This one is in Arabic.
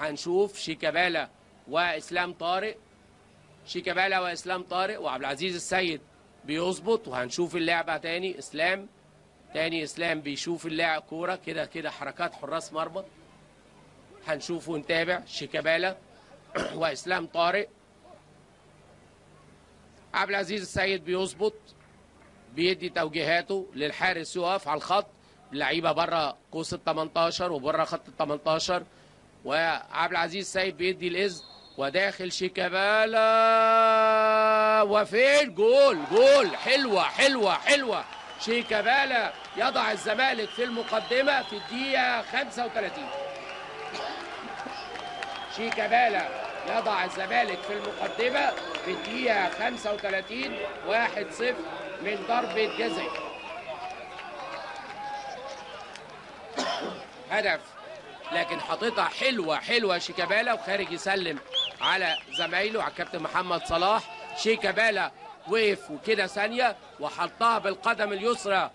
هنشوف شيكابالا واسلام طارق، شيكابالا واسلام طارق وعبد العزيز السيد بيظبط، وهنشوف اللعبه تاني. اسلام بيشوف اللاعب كوره كده كده، حركات حراس مرمى هنشوف ونتابع. شيكابالا واسلام طارق، عبد العزيز السيد بيظبط، بيدي توجيهاته للحارس يقف على الخط، اللعيبه بره قوس ال 18 وبره خط ال 18، وعبد العزيز السيد بيدي الاذن وداخل شيكابالا وفين جول. حلوه شيكابالا يضع الزمالك في المقدمه في الدقيقه 35. شيكابالا يضع الزمالك في المقدمه في الدقيقه 35 1-0 من ضربه جزاء. هدف، لكن حاططها حلوه شيكابالا، وخارج يسلم على زمايله، على الكابتن محمد صلاح. شيكابالا وقف وكده ثانيه وحطها بالقدم اليسرى